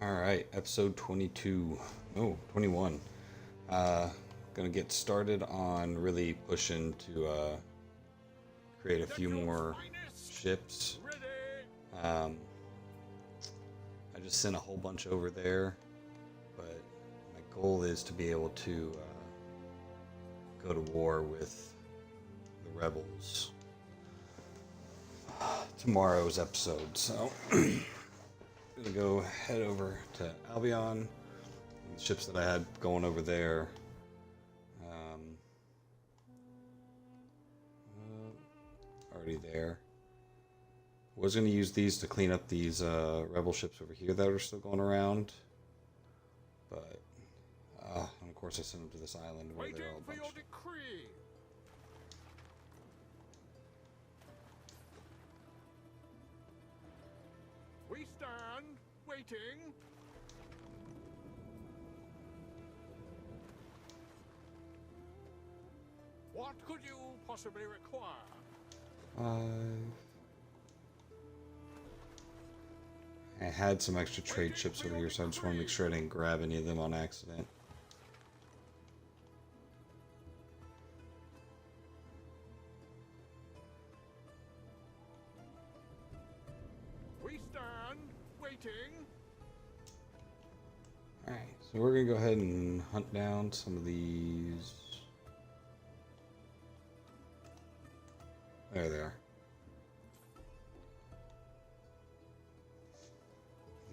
Alright, episode 22. No, 21. Gonna get started on really pushing to create a few more ships. Um, I just sent a whole bunch over there, but my goal is to be able to go to war with the rebels tomorrow's episode. So gonna go head over to Albion. The ships that I had going over there. Already there. Was gonna use these to clean up these rebel ships over here that are still going around, but and of course I sent them to this island where they're all a bunch. We stand, waiting. What could you possibly require? I had some extra trade ships over here, so I just want to make sure I didn't grab any of them on accident. We stand, waiting. Alright, so we're gonna go ahead and hunt down some of these. There they are.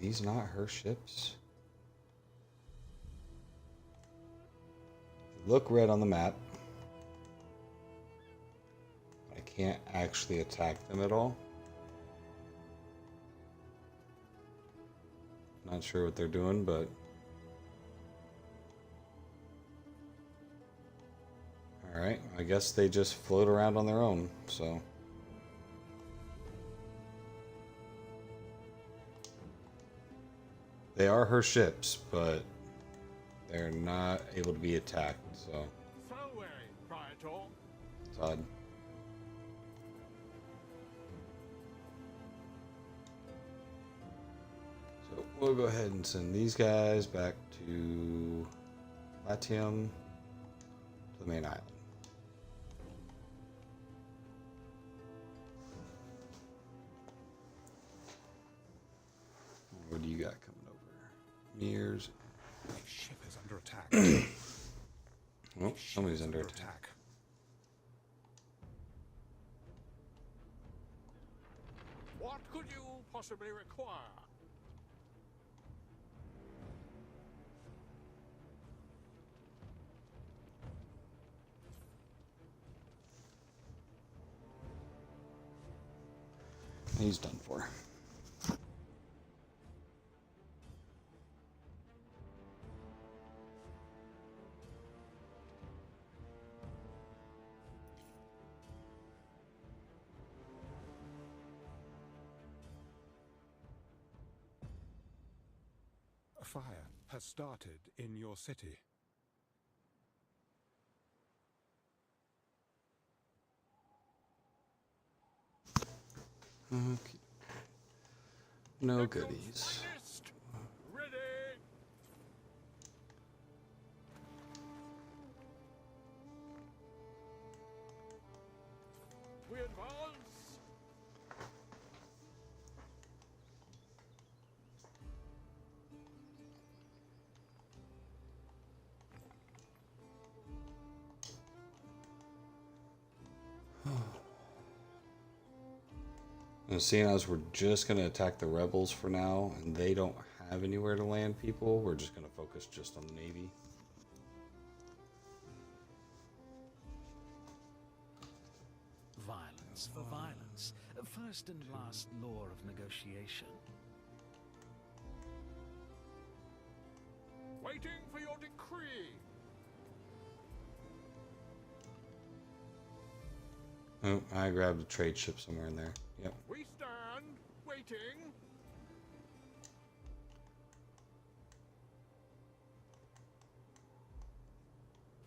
These not her ships? They look red on the map. I can't actually attack them at all. Not sure what they're doing, but alright, I guess they just float around on their own, so. They are her ships, but they're not able to be attacked, so. So Praetor. It's odd. So we'll go ahead and send these guys back to Latium, to the main island. What do you got coming over? Mears. My ship is under attack. Well, somebody's under attack. What could you possibly require? He's done for. A fire has started in your city. Okay. No goodies. Ready. We advance. And seeing as we're just going to attack the rebels for now, and they don't have anywhere to land people, we're just going to focus just on the Navy. Violence for violence. First and last law of negotiation. Waiting for your decree. Oh, I grabbed a trade ship somewhere in there. Yep. We stand, waiting.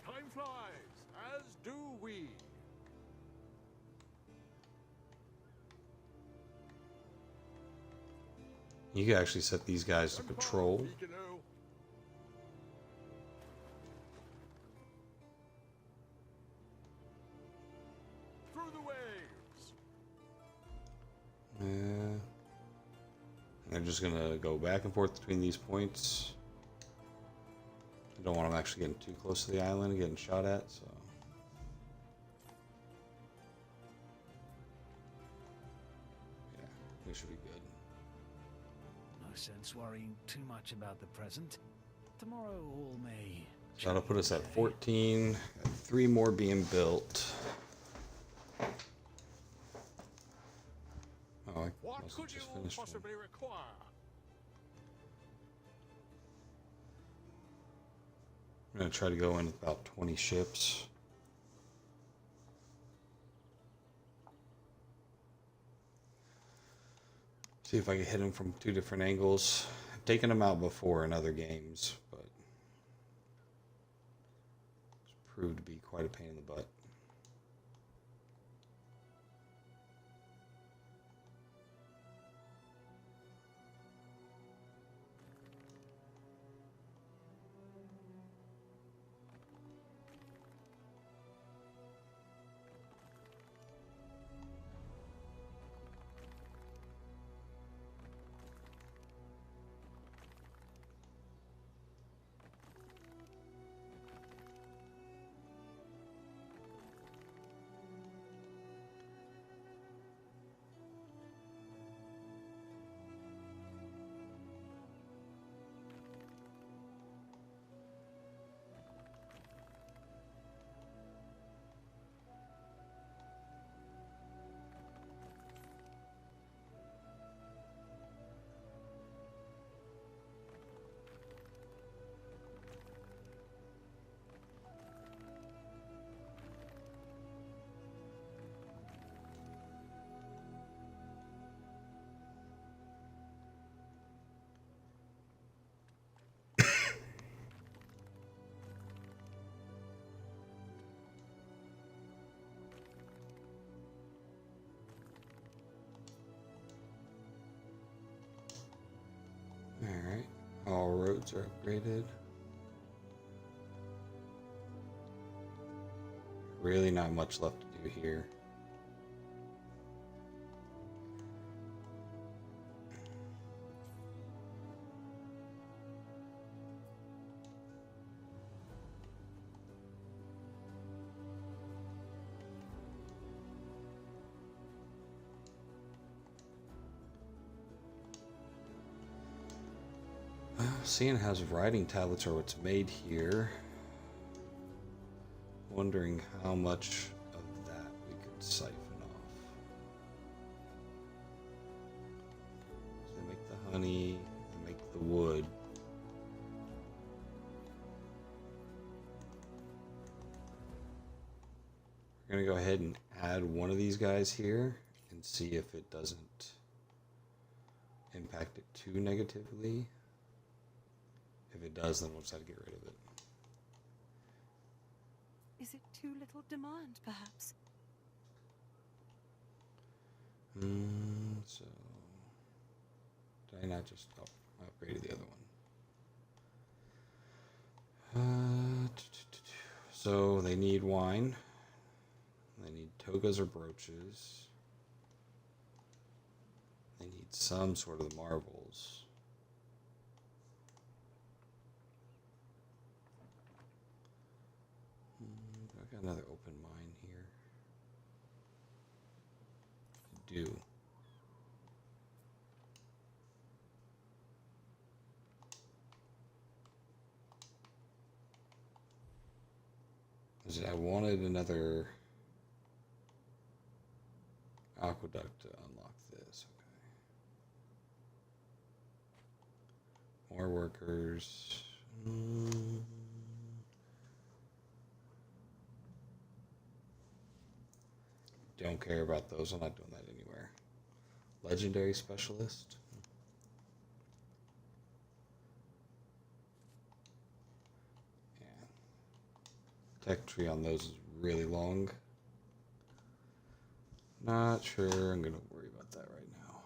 Time flies, as do we. You can actually set these guys to patrol. Through the waves. Yeah. They're just gonna go back and forth between these points. I don't want them actually getting too close to the island and getting shot at, so. Yeah, they should be good. No sense worrying too much about the present. Tomorrow all may. So that'll put us at 14. Got 3 more being built. Oh, I What must have could you just finished one. possibly require? I'm gonna try to go in with about 20 ships. See if I can hit them from 2 different angles. I've taken them out before in other games, but it's proved to be quite a pain in the butt. Alright, all roads are upgraded. Really not much left to do here. Seeing as writing tablets are what's made here, wondering how much of that we could siphon off. So they make the honey, they make the wood. We're gonna go ahead and add one of these guys here and see if it doesn't impact it too negatively. If it does, then we'll just have to get rid of it. Is it too little demand, perhaps? So did I not just I upgraded the other one? So they need wine. They need togas or brooches. They need some sort of the marbles. I've got another open mine here. Do. I wanted another aqueduct to unlock this. Okay. More workers. Don't care about those. I'm not doing that anywhere. Legendary specialist. Yeah. Tech tree on those is really long. Not sure I'm gonna worry about that right now.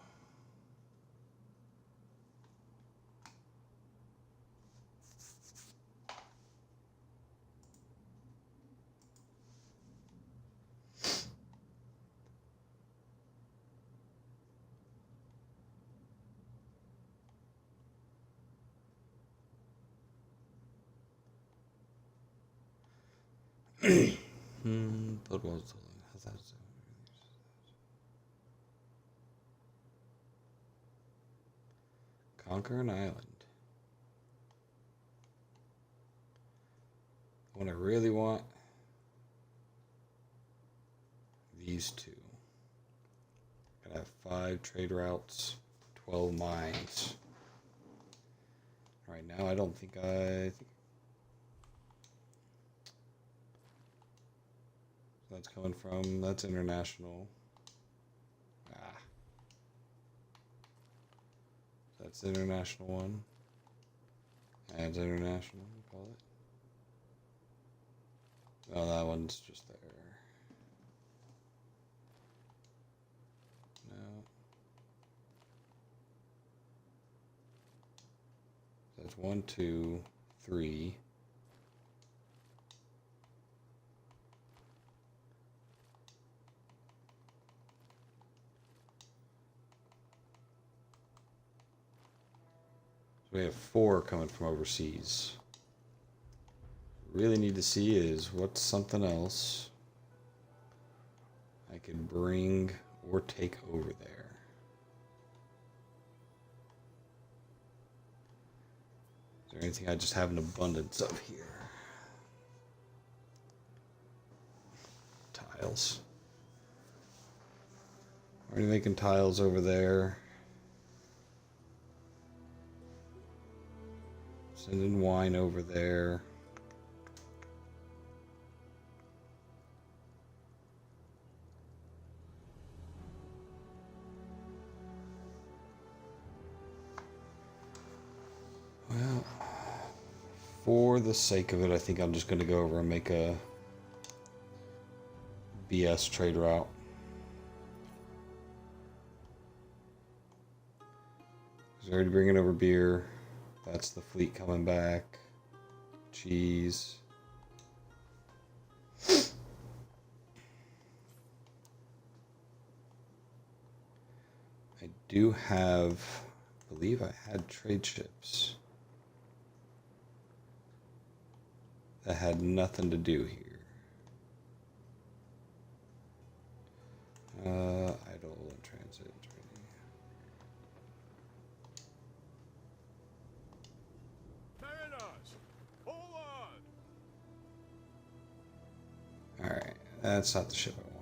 Conquer an island. What I really want, these two. Gotta have 5 trade routes, 12 mines. Right now, I don't think that's coming from, that's international. That's the international one. Adds international, we call it. Oh, that one's just there. No. That's 1, 2, 3. So we have 4 coming from overseas. Really need to see is what's something else I could bring or take over there. Is there anything I just have an abundance of here? Tiles. Already making tiles over there. Sending wine over there. Well, for the sake of it, I think I'm just going to go over and make a BS trade route. He's already bringing over beer. That's the fleet coming back. Cheese. I do have, I believe I had trade ships that had nothing to do here. Idle and transit trading. Mariners, forward! Alright, that's not the ship I want.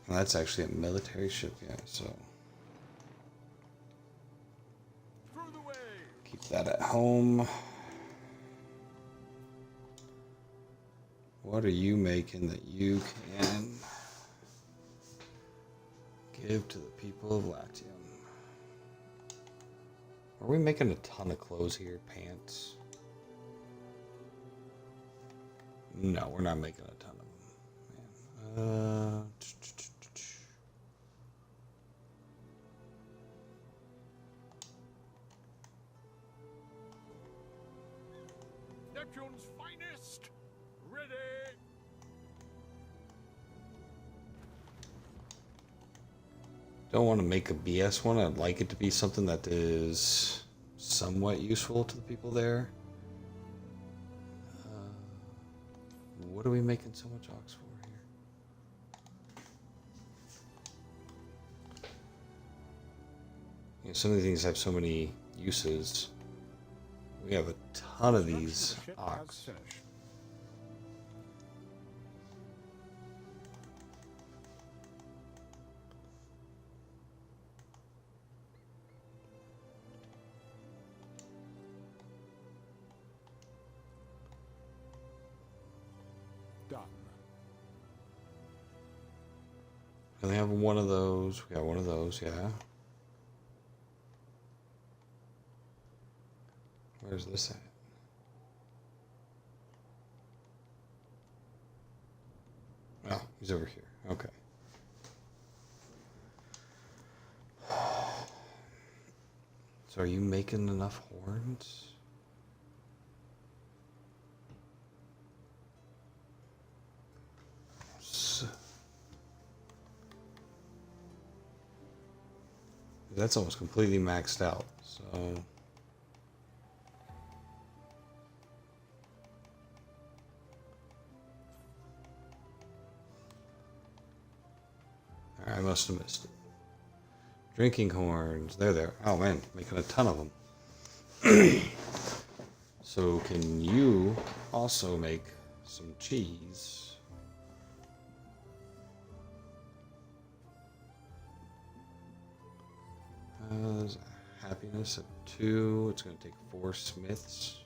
Well, that's actually a military ship, yeah, so Through the way! keep that at home. What are you making that you can give to the people of Latium? Are we making a ton of clothes here? Pants? No, we're not making a ton of them. Man. Neptune's finest! Ready! Don't want to make a BS one. I'd like it to be something that is somewhat useful to the people there. What are we making so much ox for here? You know, some of these things have so many uses. We have a ton of these ox. Done. We only have one of those. We got one of those, yeah. Where's this at? Oh, he's over here. Okay. So are you making enough horns? That's almost completely maxed out. So I must have missed it. Drinking horns. They're there. Oh man, making a ton of them. So can you also make some cheese? There's happiness at 2. It's going to take 4 smiths.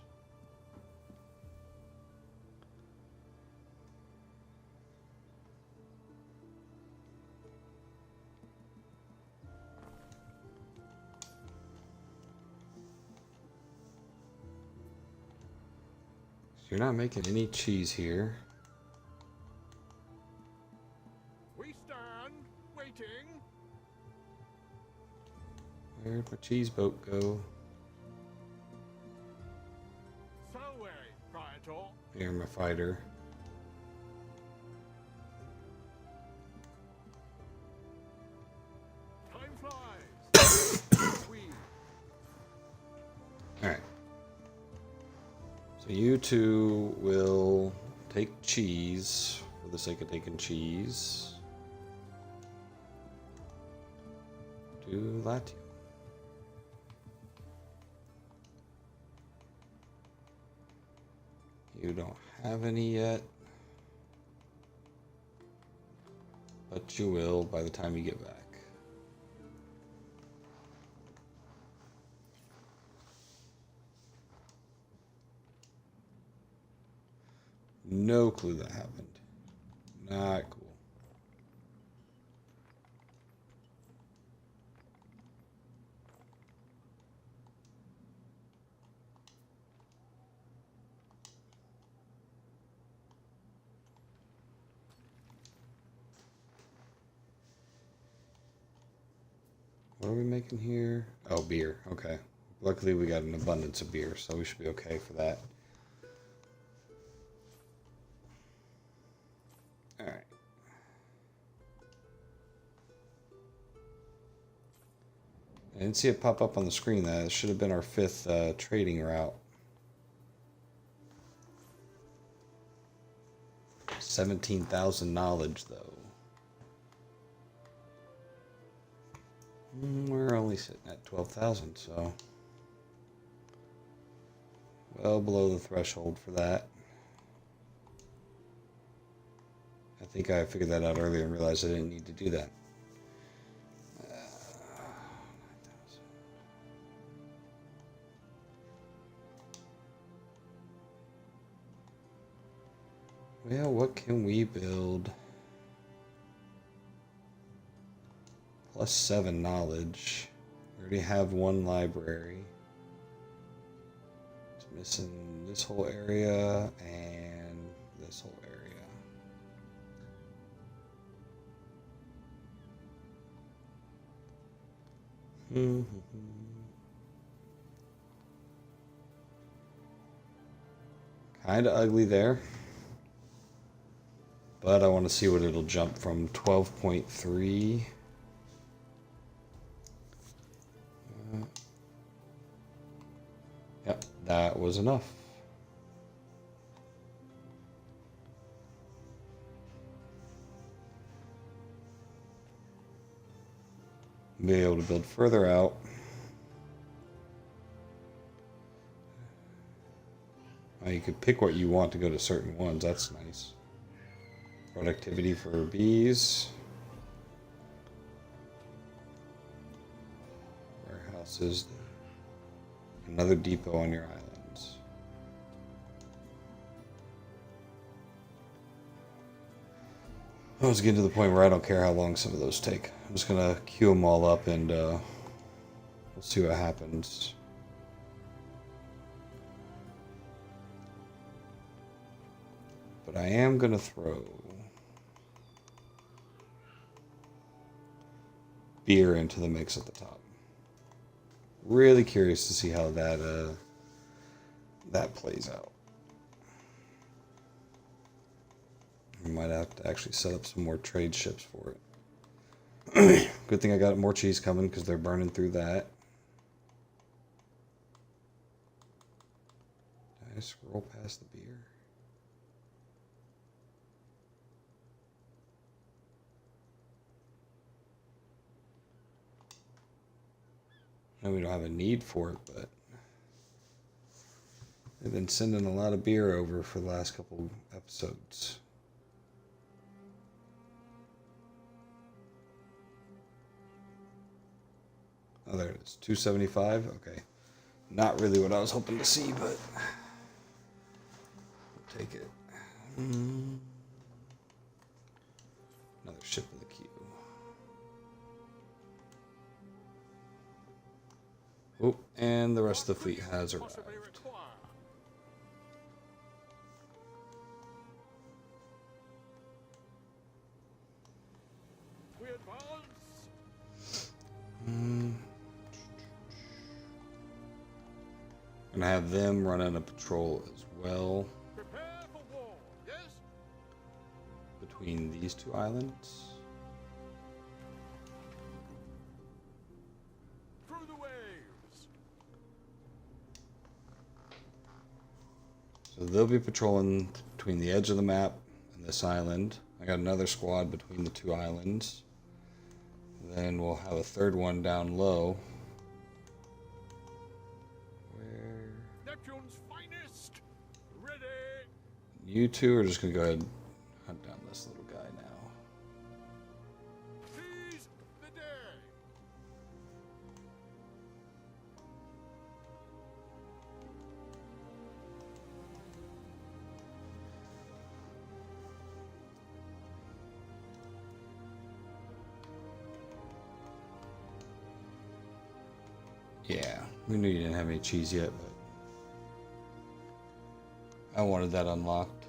You're not making any cheese here. We stand, waiting. Where'd my cheese boat go? Salve, Praetor. Here, my fighter. Time flies. We. Alright. So you two will take cheese for the sake of taking cheese. Do Latium. You don't have any yet, but you will by the time you get back. No clue that happened. Not cool. What are we making here? Oh, beer. Okay. Luckily, we got an abundance of beer, so we should be okay for that. Alright. I didn't see it pop up on the screen. That should have been our 5th trading route. 17,000 knowledge, though. We're only sitting at 12,000, so well below the threshold for that. I think I figured that out earlier and realized I didn't need to do that. Well, what can we build? +7 knowledge. We already have 1 library. It's missing this whole area and this whole area. Kind of ugly there. But I want to see what it'll jump from 12.3. Yep, that was enough. Be able to build further out. Now you could pick what you want to go to certain ones. That's nice. Productivity for bees. Warehouses. Another depot on your islands. I was getting to the point where I don't care how long some of those take. I'm just gonna queue them all up and we'll see what happens. But I am gonna throw beer into the mix at the top. Really curious to see how that plays out. We might have to actually set up some more trade ships for Good thing I got more cheese coming because they're burning through that. Did I scroll past the beer? No, we don't have a need for it, but they've been sending a lot of beer over for the last couple episodes. Oh, there it is. 275. Okay. Not really what I was hoping to see, but we'll take it. Another ship in the queue. Oh, and the rest of the fleet has arrived. Possibly require. We advance. Gonna have them running a patrol as well Prepare for war. Yes. between these two islands. Through the waves. So they'll be patrolling between the edge of the map and this island. I got another squad between the two islands. Then we'll have a third one down low. Where Neptune's finest. Ready. you two are just gonna go ahead and hunt down this little guy now. Seize the day. Yeah, we knew you didn't have any cheese yet, but I wanted that unlocked.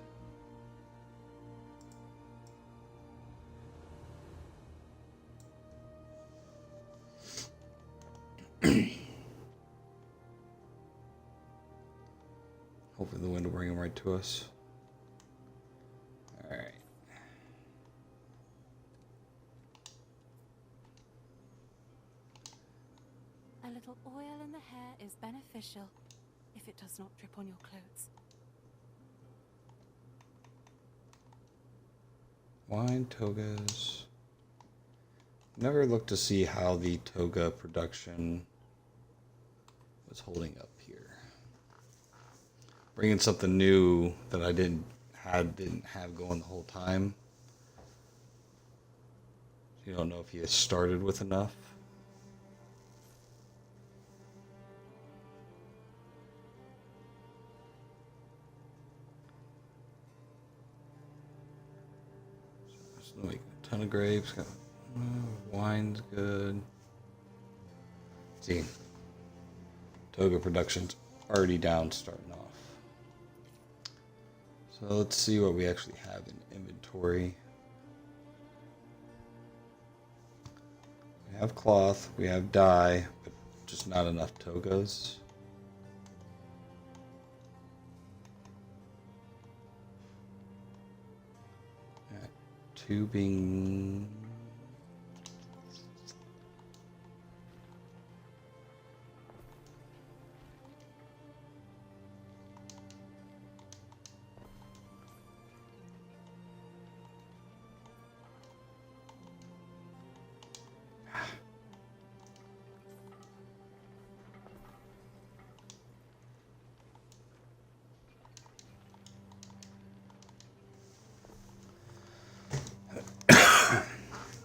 Hopefully the wind will bring him right to us. Alright. A little oil in the hair is beneficial if it does not drip on your clothes. Wine togas. Never looked to see how the toga production was holding up here. Bringing something new that I didn't have going the whole time. You don't know if you started with enough. So, like a ton of grapes. Got, wine's good. See, toga production's already down starting off. So let's see what we actually have in inventory. We have cloth, we have dye, but just not enough togas. Tubing.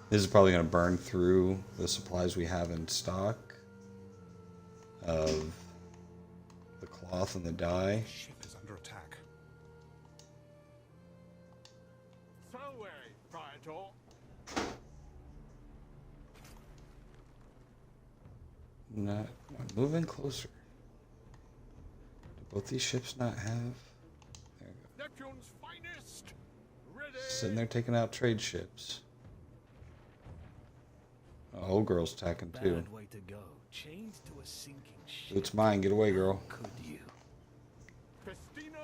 This is probably going to burn through the supplies we have in stock of the cloth and the dye. The ship is under attack. Salve, Praetor. Not come on, move in closer. Do both these ships not have? There we go. Neptune's finest. Ready. Sitting there taking out trade ships. Oh, old girl's attacking too. Bad way to go. Chained to a sinking ship. It's mine. Get away, girl. Could you? Festina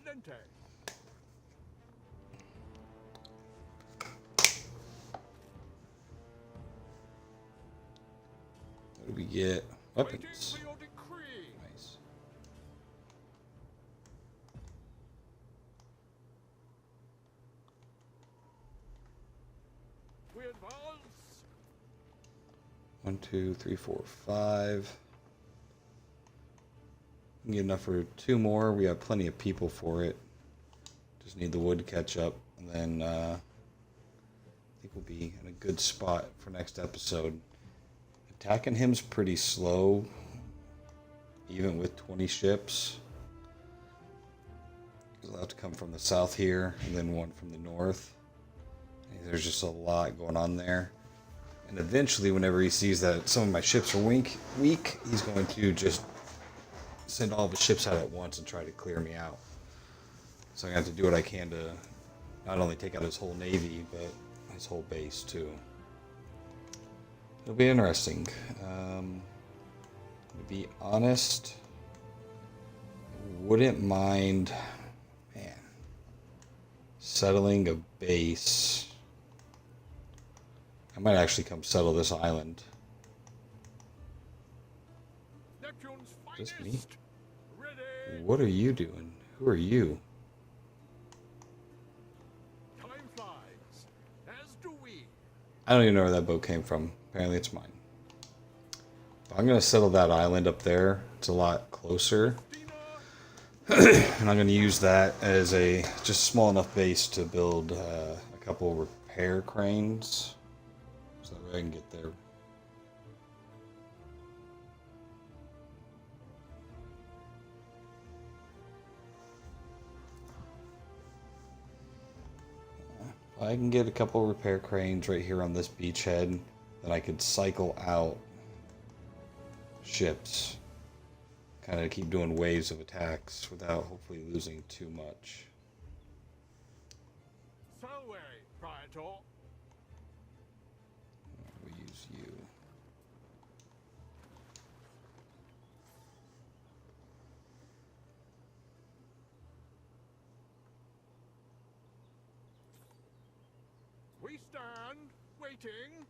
Lente. we get? Waiting Weapons. for your decree. Nice. We advance. 1, 2, 3, 4, 5. We can get enough for 2 more. We have plenty of people for it. Just need the wood to catch up, and then I think we'll be in a good spot for next episode. Attacking him's pretty slow, even with 20 ships. He'll have to come from the south here, and then one from the north. There's just a lot going on there. And eventually, whenever he sees that some of my ships are weak, he's going to just send all of his ships out at once and try to clear me out. So I have to do what I can to not only take out his whole navy, but his whole base too. It'll be interesting. To be honest, wouldn't mind, man, settling a base. I might actually come settle this island. Neptune's Just me? finest. Ready. What are you doing? Who are you? Time flies, as do we. I don't even know where that boat came from. Apparently it's mine. I'm going to settle that island up there. It's a lot closer. Dina, And I'm going to use that as a just small enough base to build a couple repair cranes. So that way I can get there. If I can get a couple repair cranes right here on this beachhead, then I could cycle out ships. Kind of keep doing waves of attacks without hopefully losing too much. Salve, Praetor. We use you. We stand, waiting.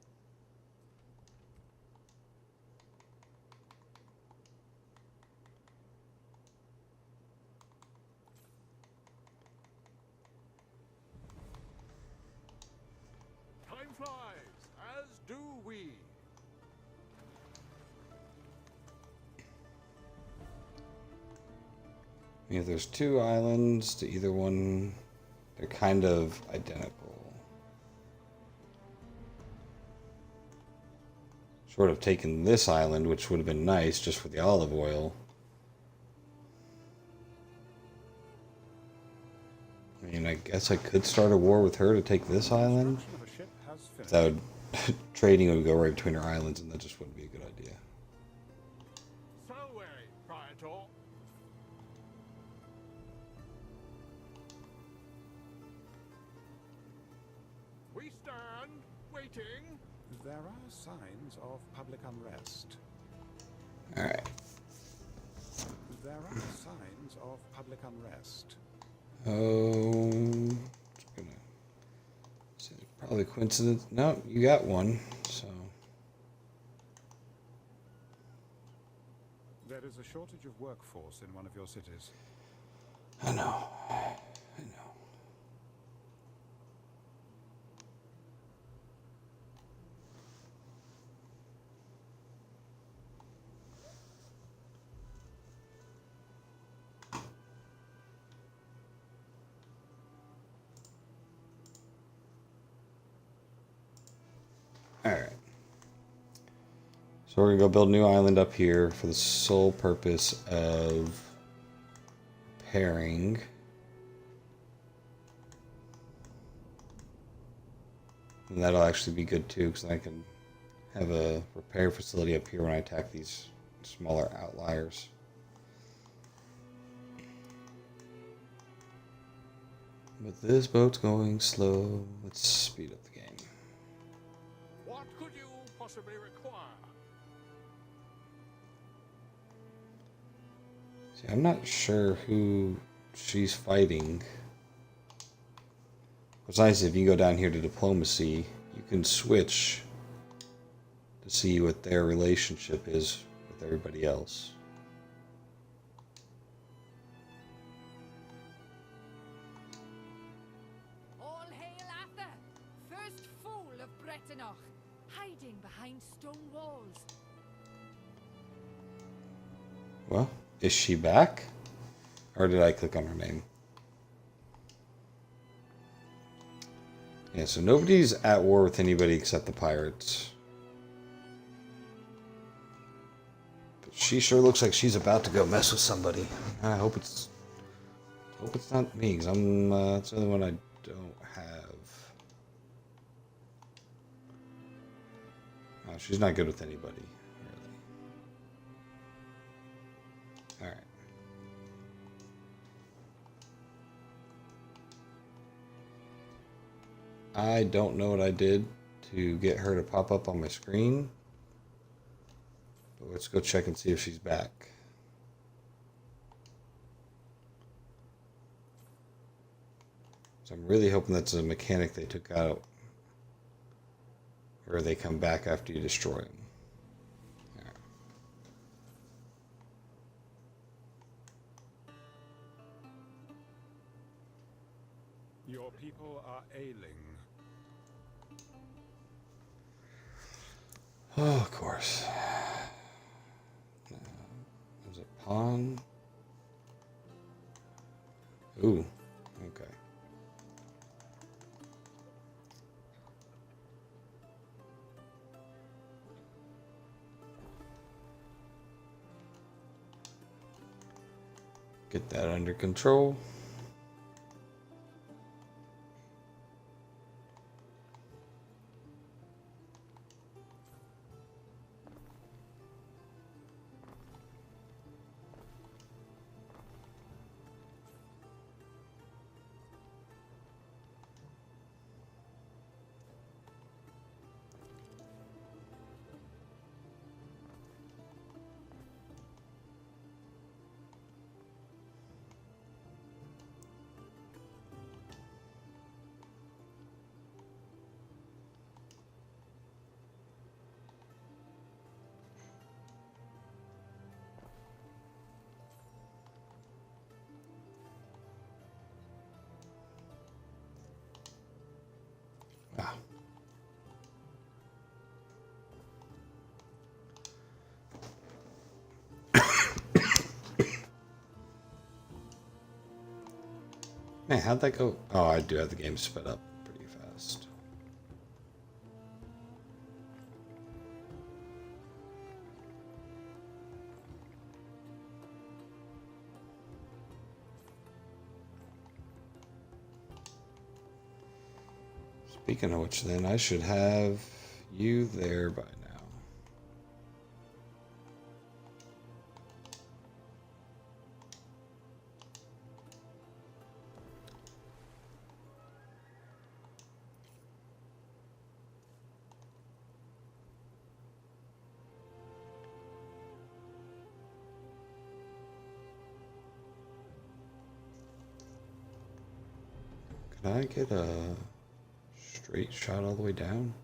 Time flies, as do we. I mean, if there's 2 islands to either one, they're kind of identical. Short of taking this island, which would have been nice just for the olive oil. I mean, I guess I could start a war with her to take this island. Construction of a ship has finished. That would, trading would go right between her islands, and that just wouldn't be a good idea. Salve, Praetor. We stand, waiting. There are signs of public unrest. Alright. There are signs of public unrest. Just gonna say probably coincidence. No, you got one, so. There is a shortage of workforce in one of your cities. I know. Alright. So we're gonna go build a new island up here for the sole purpose of pairing. And that'll actually be good too, because I can have a repair facility up here when I attack these smaller outliers. But this boat's going slow. Let's speed up the game. What could you possibly require? See, I'm not sure who she's fighting. What's nice, if you go down here to diplomacy, you can switch to see what their relationship is with everybody else. All hail Arthur, first fool of Bretanoch, hiding behind stone walls. Well, is she back? Or did I click on her name? Yeah, so nobody's at war with anybody except the pirates. But she sure looks like she's about to go mess with somebody. I hope it's not me, because I'm that's the only one I don't have. Oh, she's not good with anybody, really. Alright. I don't know what I did to get her to pop up on my screen. But let's go check and see if she's back. So I'm really hoping that's a mechanic they took out. Or they come back after you destroy them. Your people are ailing. Oh, of course. Was it pawn? Ooh, okay. Get that under control. Ah. Man, how'd that go? Oh, I do have the game sped up pretty fast. Speaking of which, then, I should have you there by now. Can I get a straight shot all the way down?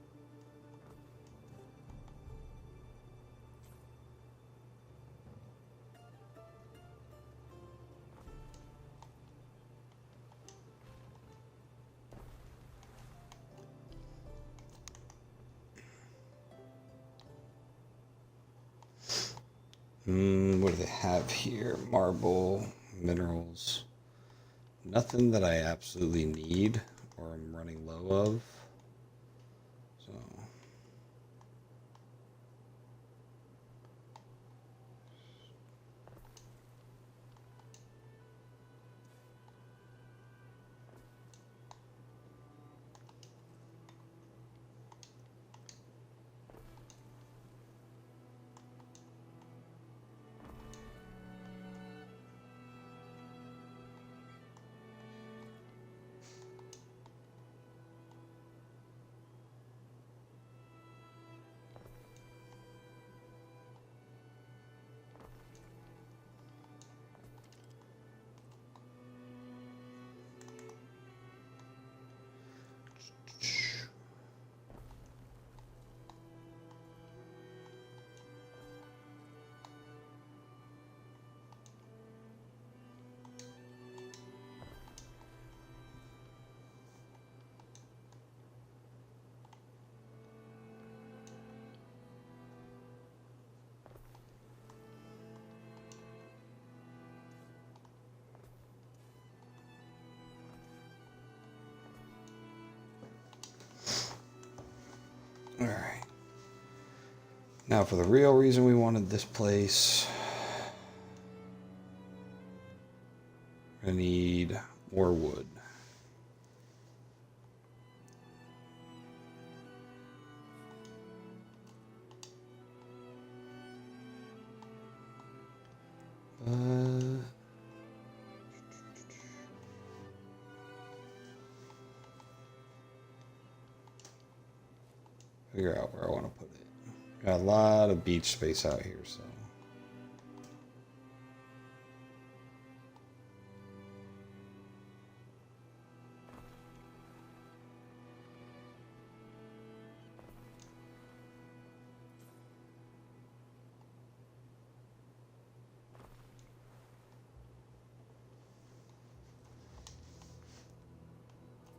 What do they have here? Marble, minerals. Nothing that I absolutely need or I'm running low of. So Now for the real reason we wanted this place. I need more wood. Figure out where I want to put it. Got a lot of beach space out here, so.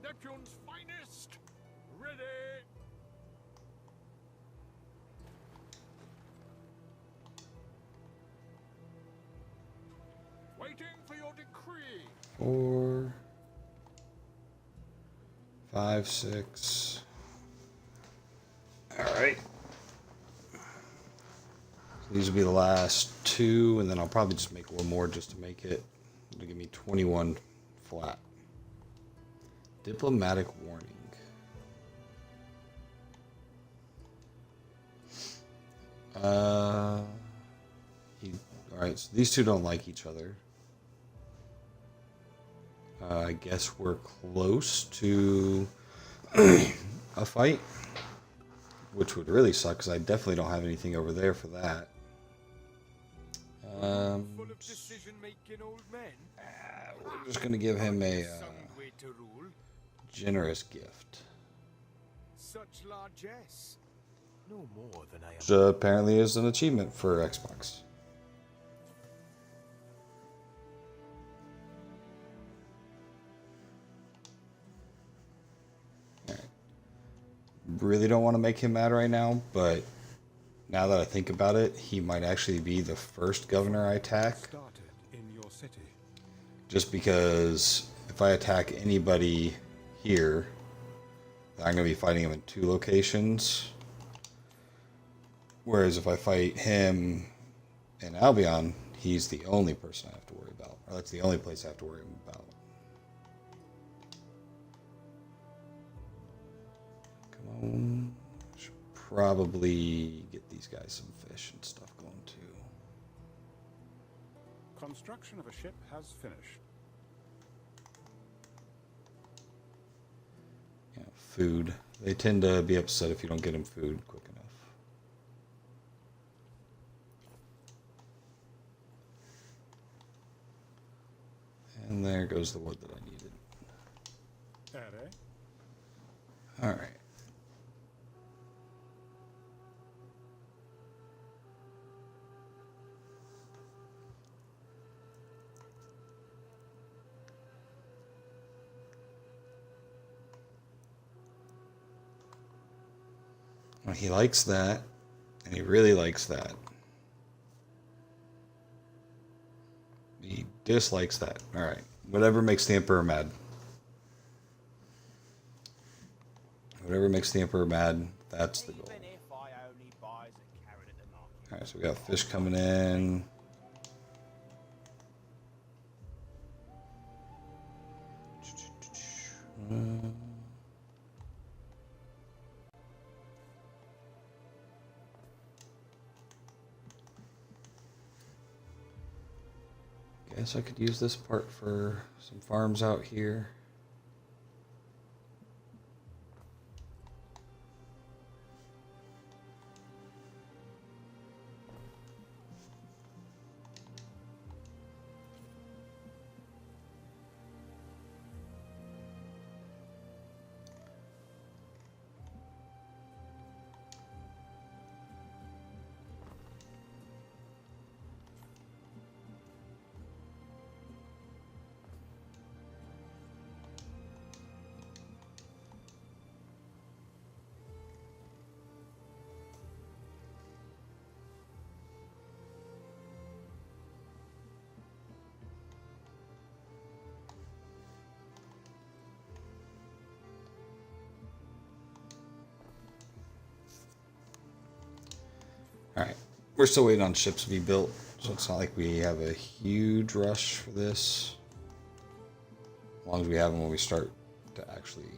Neptune's finest! Ready! Waiting for your decree! 4, 5, 6. All right. So these will be the last 2, and then I'll probably just make one more just to make it. It'll give me 21 flat. Diplomatic warning. All right, so these two don't like each other. I guess we're close to a fight, which would really suck because I definitely don't have anything over there for that. Full of decision-making old men? We're just gonna give him a Some way to rule. generous gift, Such largesse. No more than I am. which apparently is an achievement for Xbox. Really don't want to make him mad right now, but now that I think about it, he might actually be the first governor I attack. Started in your city. Just because if I attack anybody here, I'm going to be fighting him in 2 locations. Whereas if I fight him in Albion, he's the only person I have to worry about. Or that's the only place I have to worry about. Come on. Should probably get these guys some fish and stuff going too. Construction of a ship has finished. Yeah, food. They tend to be upset if you don't get them food quick enough. And there goes the wood that I needed. Ere. All right. Well, he likes that, and he really likes that. He dislikes that. All right. Whatever makes the Emperor mad. Whatever makes the Emperor mad, that's the goal. All right, so we got fish coming in. Guess I could use this part for some farms out here. We're still waiting on ships to be built, so it's not like we have a huge rush for this. As long as we have them when we start to actually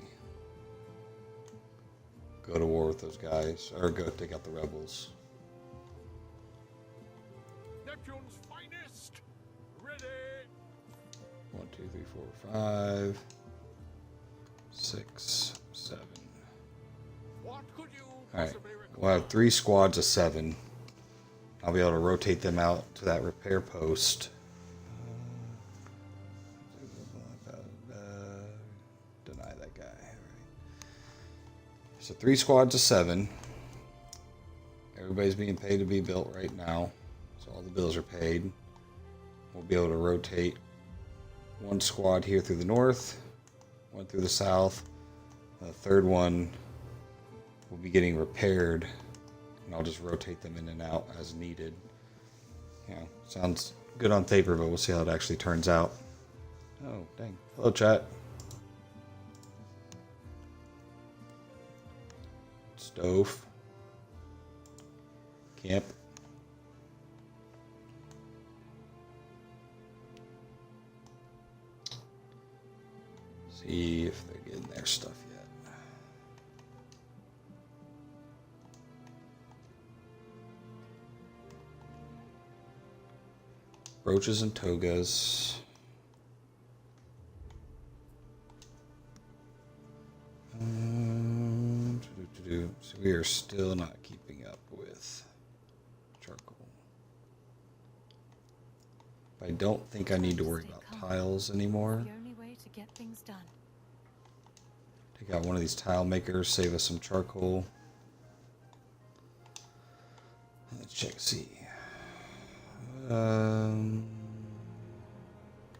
go to war with those guys, or go take out the rebels. Neptune's finest. Ready. 1, 2, 3, 4, 5, 6, 7. What could you Alright, possibly require? we'll have 3 squads of 7. I'll be able to rotate them out to that repair post. Deny that guy. Alright. So 3 squads of 7. Everybody's being paid to be built right now. So all the bills are paid. We'll be able to rotate 1 squad here through the north, 1 through the south. The third one will be getting repaired, and I'll just rotate them in and out as needed. You know, sounds good on paper, but we'll see how it actually turns out. Oh, dang. Hello, chat. Stove. Camp. See if they're getting their stuff yet. Brooches and togas. So we are still not keeping up with charcoal. I don't think I need to worry about tiles anymore. The only way to get things done. Take out one of these tile makers, save us some charcoal. Let's check, see.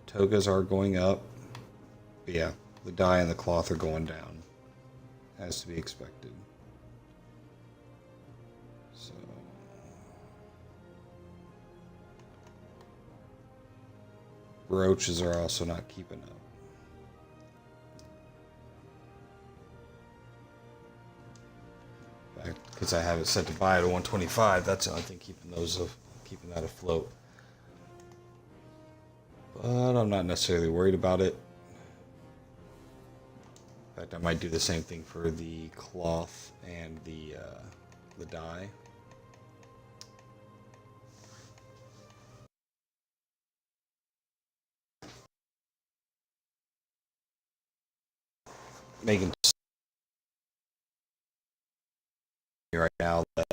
Togas are going up. But yeah, the dye and the cloth are going down. As to be expected. So brooches are also not keeping up. Because I have it set to buy at 125, that's the only thing keeping that afloat. But I'm not necessarily worried about it. In fact, I might do the same thing for the cloth and the dye. Making right now that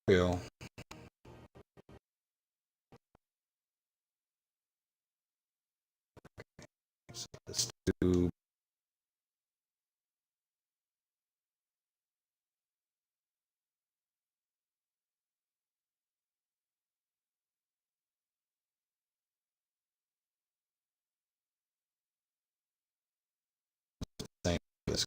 feel. So let's do same this.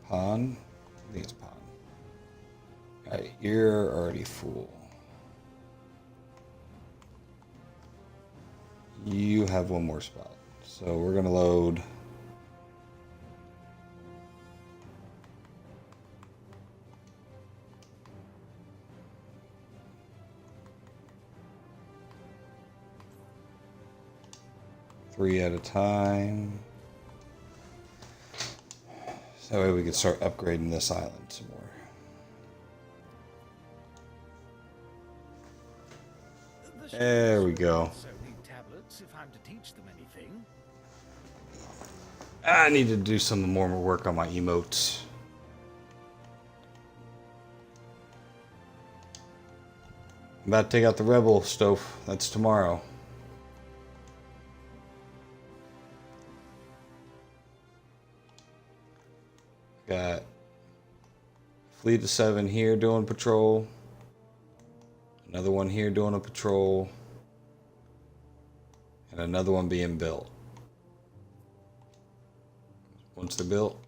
Pawn? I think it's pawn. Alright, you're already full. You have one more spot. So we're gonna load three at a time. So that way we can start upgrading this island some more. There we go. So need tablets if I'm to teach them anything. I need to do some more work on my emotes. I'm about to take out the rebel stove. That's tomorrow. Got fleet of 7 here doing patrol. Another one here doing a patrol. And another one being built. Once they're built,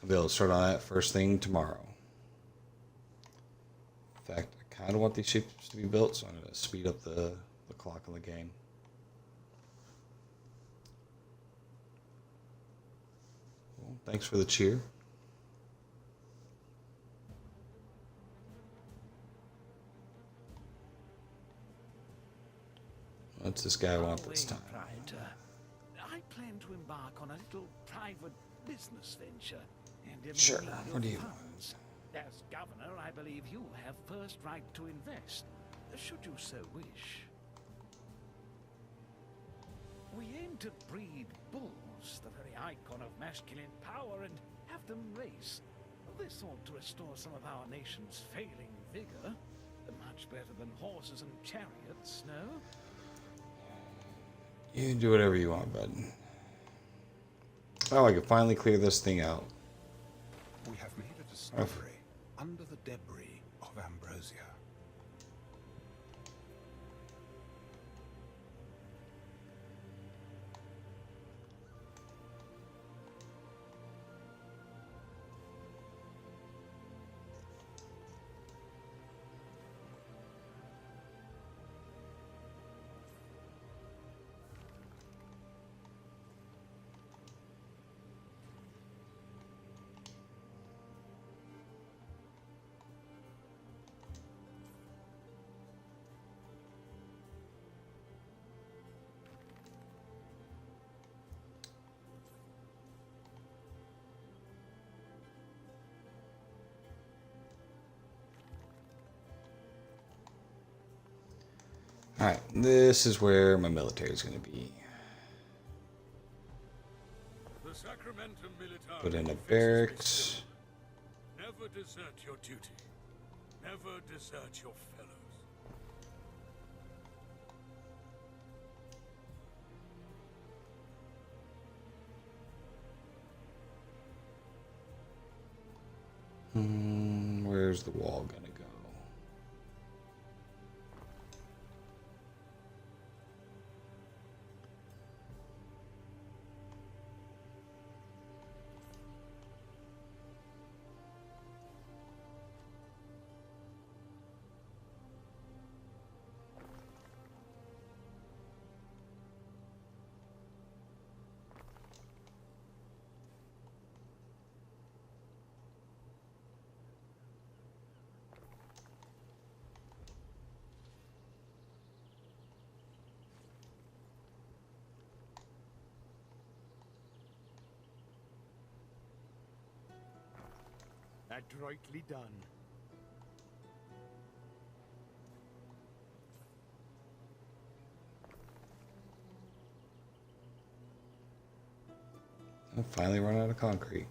I'll be able to start on that first thing tomorrow. In fact, I kind of want these ships to be built, so I'm going to speed up the clock on the game. Well, thanks for the cheer. What's this guy want this time? Proprietor. I plan to embark on a little private business venture. And in Sure, need what of do you funds. As governor, I believe you have first right to invest, should you so wish. We aim to breed bulls, the very icon of masculine power, and have them race. This ought to restore some of our nation's failing vigor. Much better than horses and chariots, no? You can do whatever you want, bud. Oh, I can finally clear this thing out. We have made a discovery under the debris of Ambrosia. Alright, this is where my military is going to be. The Sacramentum Militare Put in a confesses barracks. this. Never desert your duty. Never desert your fellows. Where's the wall going to go? Adroitly done. I finally run out of concrete.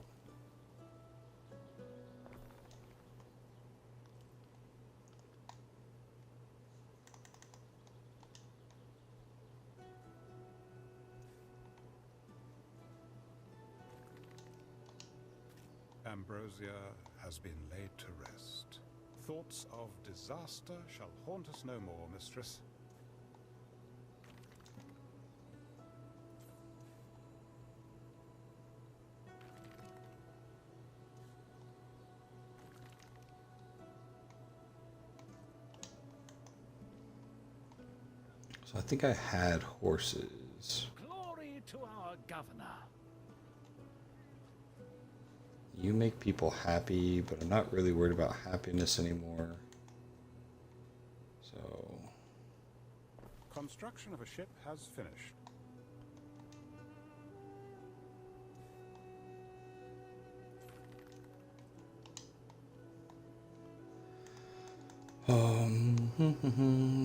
Ambrosia has been laid to rest. Thoughts of disaster shall haunt us no more, mistress. So I think I had horses. Glory to our governor. You make people happy, but I'm not really worried about happiness anymore. So, Construction of a ship has finished.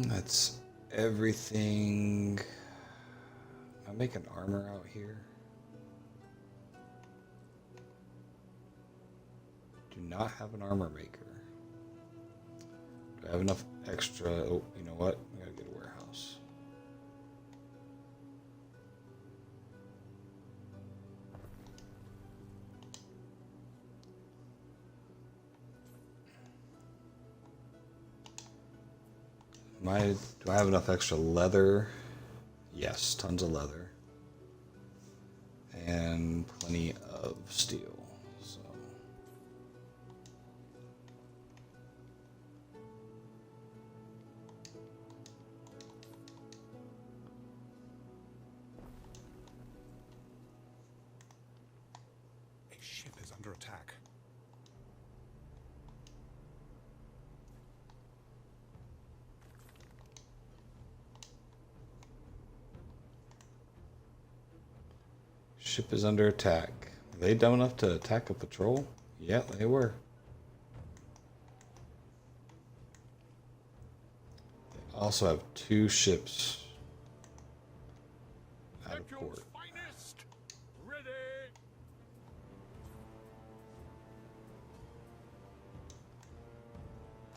that's everything. I make an armor out here. Do not have an armor maker. Do I have enough extra? Oh, you know what? I gotta get a warehouse. Do I have enough extra leather? Yes, tons of leather. And plenty of steel. So A ship is under attack. ship is under attack. Are they dumb enough to attack a patrol? Yeah, they were. They also have 2 ships out of port. Finest, ready.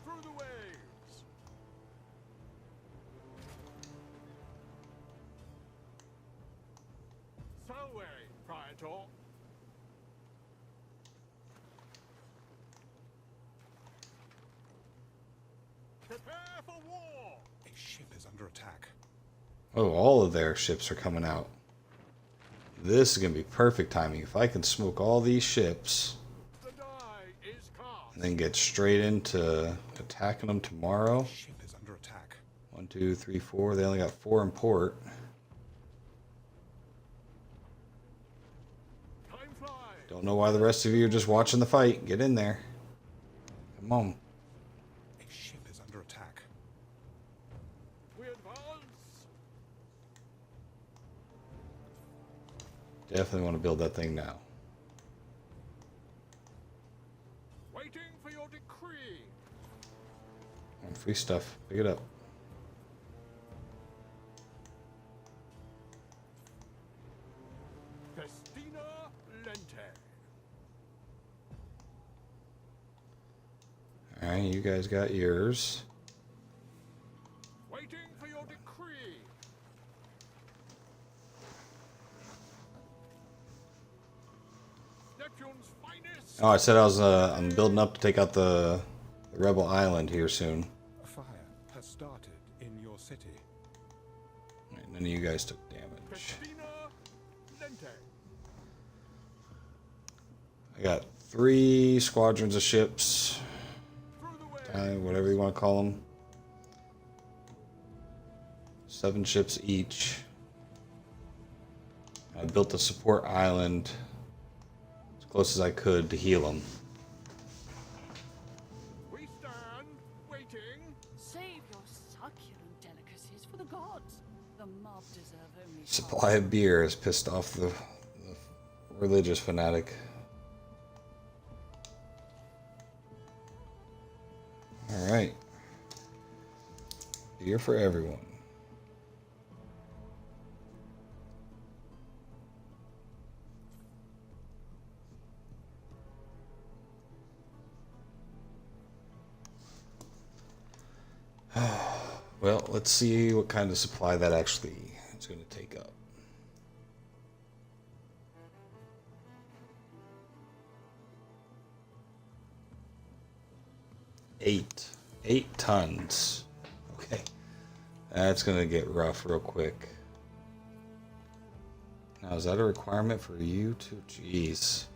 Through the waves. Salway, Praetor. Prepare for war. A ship is under attack. Oh, all of their ships are coming out. This is going to be perfect timing. If I can smoke all these ships The die is cast. and then get straight into attacking them tomorrow. A ship is under attack. 1, 2, 3, 4. They only got 4 in port. Time flies. Don't know why the rest of you are just watching the fight. Get in there. Come on. A ship is under attack. We advance. Definitely want to build that thing now. Waiting for your decree. Free stuff. Pick it up. Festina Lente. Alright, you guys got yours. Waiting for your decree. Neptune's finest. Oh, I said I'm building up to take out the rebel island here soon. A fire has started in your city. Right, none of you guys took damage. Festina Lente. I got 3 squadrons of ships. Through the waves. Whatever you want to call them. 7 ships each. I built a support island as close as I could to heal them. We stand waiting. Save your succulent delicacies for the gods. The mob deserve only Supply of beer has pissed off the religious fanatic. Alright. Beer for everyone. Well, let's see what kind of supply that actually is going to take up. Eight tons. Okay. That's going to get rough real quick. Now, is that a requirement for you too? Jeez.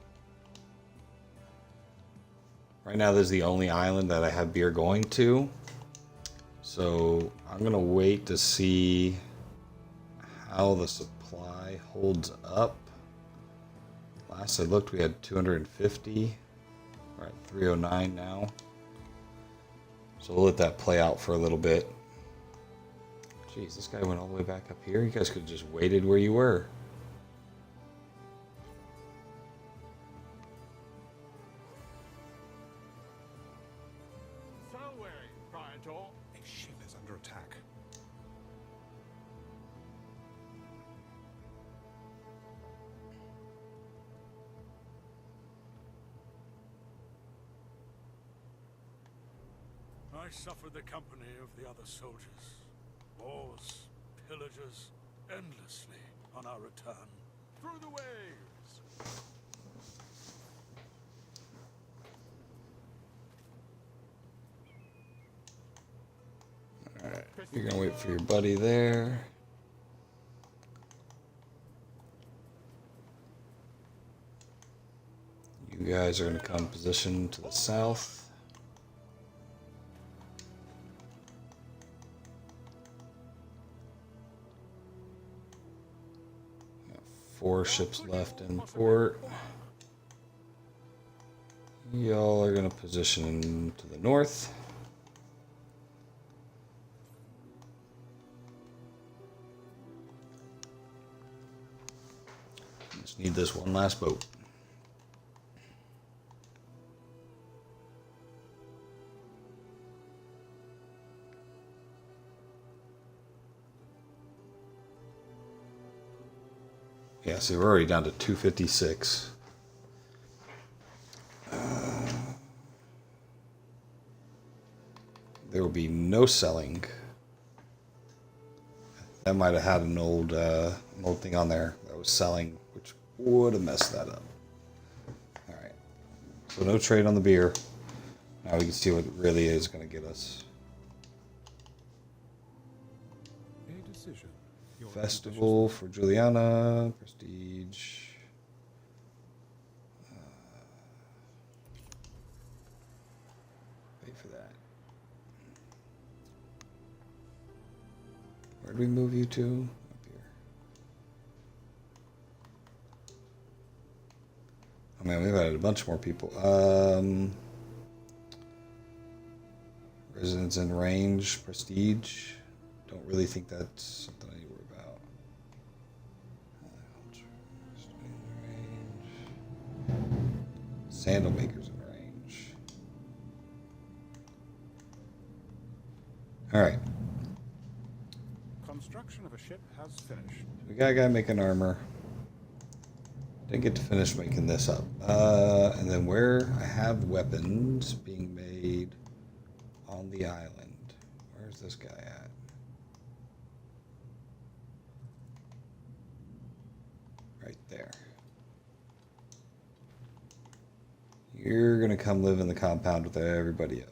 Right now, this is the only island that I have beer going to. So I'm going to wait to see how the supply holds up. Last I looked, we had 250. We're at 309 now. So we'll let that play out for a little bit. Jeez, this guy went all the way back up here. You guys could have just waited where you were. Salway, Praetor. A ship is under attack. I suffer the company of the other soldiers. Wars, pillages, endlessly on our return. Through the waves. Alright, you're going to wait for your buddy there. You guys are going to come position to the south. Got 4 ships left in port. Y'all are going to position to the north. Just need this one last boat. Yeah, see, we're already down to 256. There will be no selling. That might have had an old thing on there that was selling, which would have messed that up. All right, so no trade on the beer. Now we can see what it really is going to get us. A decision. Your Festival for Juliana, prestige. Wait for that. Where do we move you to? Up here. Oh man, we've added a bunch more people. Residents in range, prestige. Don't really think that's something I need to worry about. Sandal makers in range. All right. construction of a ship has finished. We got a guy making armor. Didn't get to finish making this up. And then where I have weapons being made on the island. Where's this guy at? Right there. You're gonna come live in the compound with everybody else.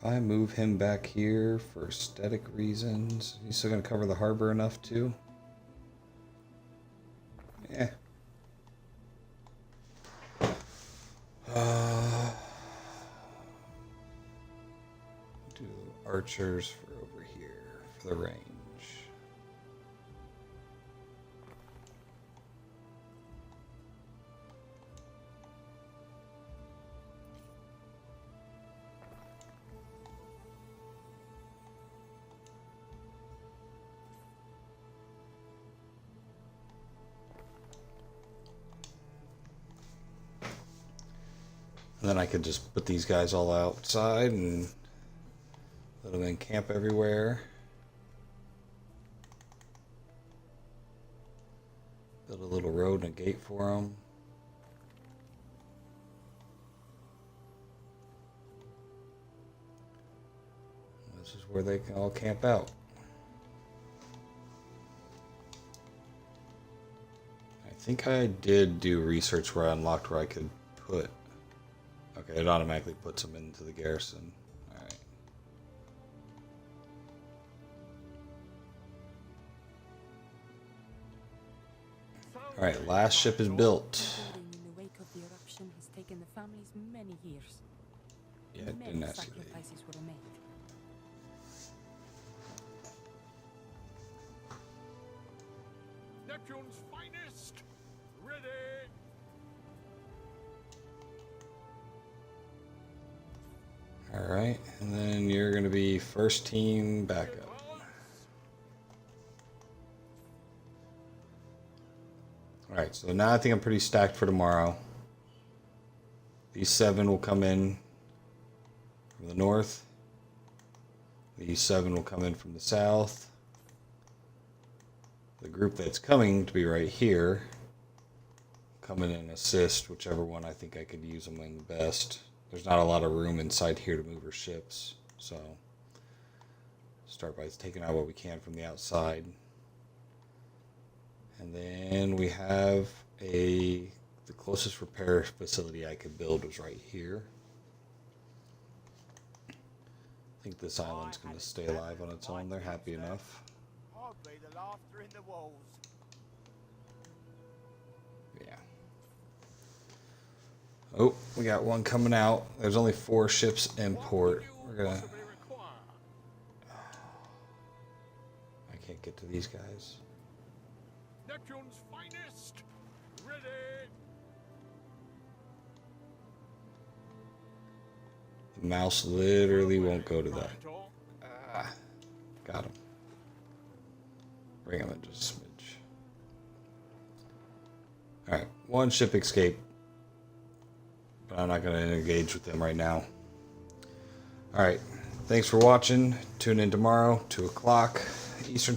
I move him back here for aesthetic reasons. He's still gonna cover the harbor enough too. Yeah. Do archers for over here for the range. And then I could just put these guys all outside and let them encamp everywhere. Build a little road and a gate for them. This is where they can all camp out. I think I did do research where I unlocked where I could put. Okay, it automatically puts them into the garrison. Alright, last ship is built. In the wake of the eruption has taken the families many years. Yeah, it Many didn't ask you that. sacrifices were made. Neptune's finest! Ready! Alright, and then you're going to be first team backup. Alright, so now I think I'm pretty stacked for tomorrow. These 7 will come in from the north. These 7 will come in from the south. The group that's coming to be right here, come in and assist whichever one I think I could use them in the best. There's not a lot of room inside here to move our ships, so start by taking out what we can from the outside. And then we have the closest repair facility I could build was right here. I think this island's going to stay alive on its own. They're happy enough. Hardly the laughter in the walls. Yeah. Oh, we got one coming out. There's only 4 ships in port. We're gonna. I can't get to these guys. Neptune's finest. Ready. The mouse literally won't go to that. Got him. Bring him in just a smidge. Alright, 1 ship escaped. But I'm not going to engage with them right now. Alright, thanks for watching. Tune in tomorrow, 2 o'clock Eastern